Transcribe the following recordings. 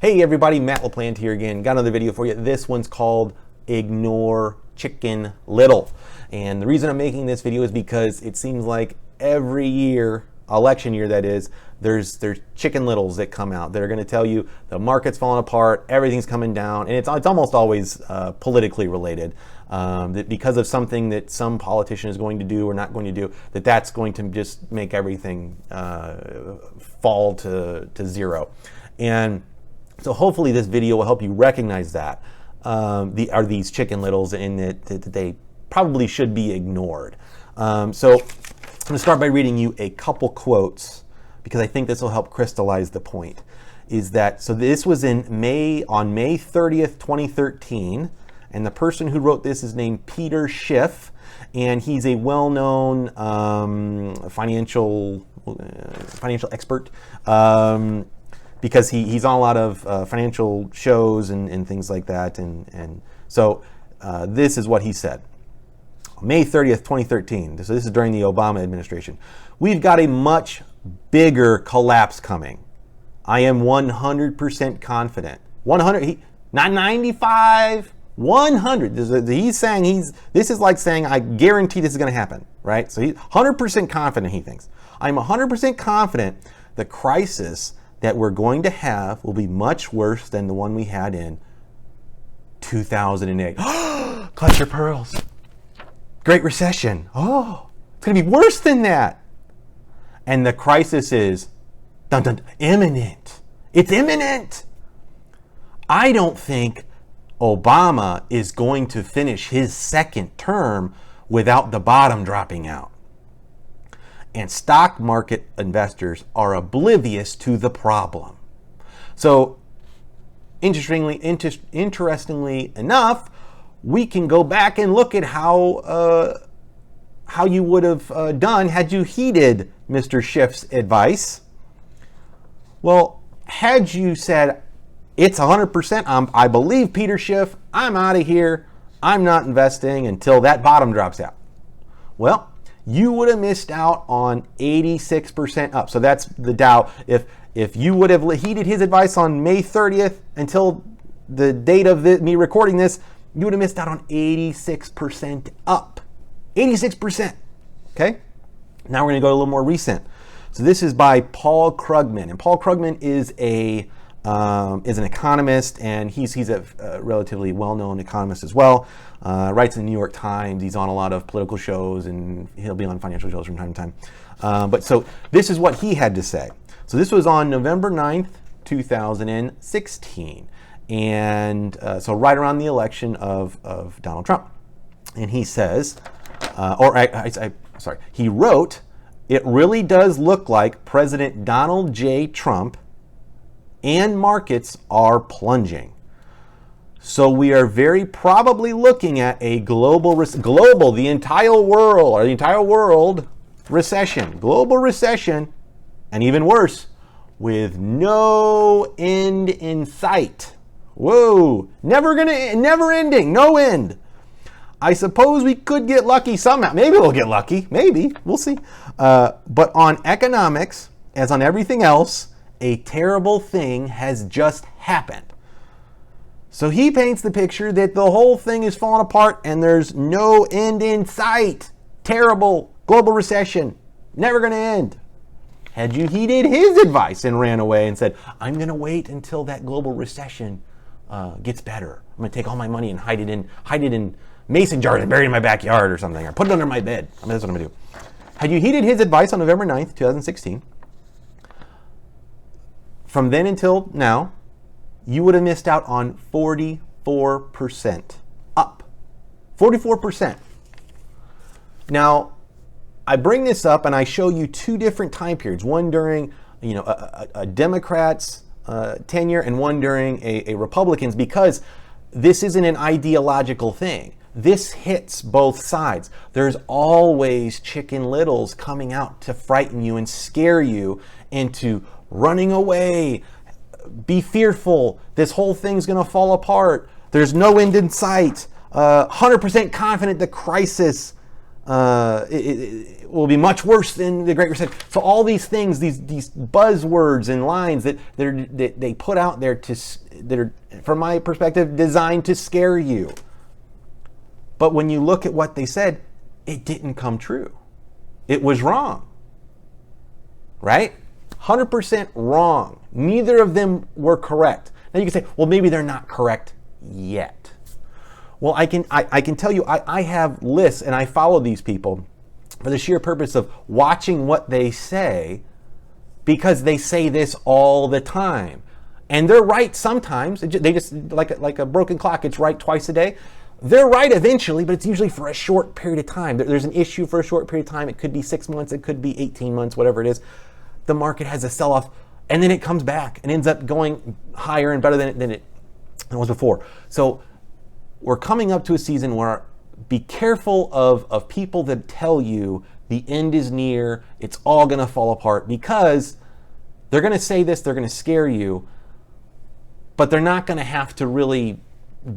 Hey everybody, Matt LaPlante here again. Got another video for you. This one's called Ignore Chicken Little. And the reason I'm making this video is because it seems like every year, election year that is, there's chicken littles that come out that are going to tell you the market's falling apart, everything's coming down, and it's almost always politically related. That because of something that some politician is going to do or not going to do, that's going to just make everything fall to zero. And so hopefully this video will help you recognize that are these chicken littles and that they probably should be ignored. So I'm going to start by reading you a couple quotes because I think this will help crystallize the point. So this was on May 30th, 2013, and the person who wrote this is named Peter Schiff, and he's a well-known financial expert. Because he's on a lot of financial shows and things like that. And so this is what he said. May 30th, 2013. So this is during the Obama administration. We've got a much bigger collapse coming. I am 100% confident. 100, not 95, 100. He's saying this is like saying, I guarantee this is going to happen, right? So he's 100% confident, he thinks. I'm 100% confident the crisis that we're going to have will be much worse than the one we had in 2008. Clutch your pearls. Great Recession. Oh, it's going to be worse than that. And the crisis is imminent. It's imminent. I don't think Obama is going to finish his second term without the bottom dropping out. And stock market investors are oblivious to the problem. So, interestingly enough, we can go back and look at how you would have done had you heeded Mr. Schiff's advice. Well, had you said, it's 100%, I believe Peter Schiff, I'm out of here, I'm not investing until that bottom drops out. Well, you would have missed out on 86% up. So that's the Dow. If you would have heeded his advice on May 30th until the date of me recording this, you would have missed out on 86% up. 86%. Okay? Now we're going to go a little more recent. So this is by Paul Krugman. And Paul Krugman is an economist, and he's a relatively well-known economist as well. Writes in the New York Times. He's on a lot of political shows, and he'll be on financial shows from time to time. But so this is what he had to say. So this was on November 9th, 2016, and so right around the election of Donald Trump. And he says, he wrote, "It really does look like President Donald J. Trump and markets are plunging. So we are very probably looking at a the entire world recession, global recession, and even worse, with no end in sight." Whoa, never ending, no end. "I suppose we could get lucky somehow. Maybe we'll get lucky, maybe, we'll see. But on economics, as on everything else, a terrible thing has just happened." So he paints the picture that the whole thing is falling apart and there's no end in sight. Terrible global recession, never going to end. Had you heeded his advice and ran away and said, I'm going to wait until that global recession gets better. I'm going to take all my money and hide it in mason jars and bury it in my backyard or something, or put it under my bed. That's what I'm going to do. Had you heeded his advice on November 9th, 2016, from then until now, you would have missed out on 44% up. 44%. Now, I bring this up and I show you two different time periods. One during, a Democrat's tenure, and one during a Republican's, because this isn't an ideological thing. This hits both sides. There's always chicken littles coming out to frighten you and scare you into running away. Be fearful. This whole thing's going to fall apart. There's no end in sight. 100% confident the crisis it will be much worse than the Great Recession. So all these things, these buzzwords and lines that they put out there that are, from my perspective, designed to scare you. But when you look at what they said, it didn't come true. It was wrong. Right? 100% wrong. Neither of them were correct. Now you can say, well, maybe they're not correct yet. Well, I can tell you, I have lists and I follow these people for the sheer purpose of watching what they say, because they say this all the time. And they're right sometimes. They just, like a broken clock, it's right twice a day. They're right eventually, but it's usually for a short period of time. There's an issue for a short period of time. It could be 6 months, it could be 18 months, whatever it is. The market has a sell-off, and then it comes back and ends up going higher and better than it was before. So we're coming up to a season where be careful of people that tell you the end is near, it's all going to fall apart, because they're going to say this, they're going to scare you, but they're not going to have to really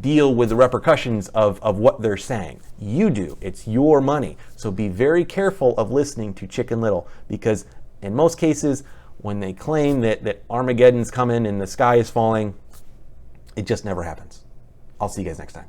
deal with the repercussions of what they're saying. You do. It's your money. So be very careful of listening to Chicken Little, because in most cases, when they claim that Armageddon's coming and the sky is falling, it just never happens. I'll see you guys next time.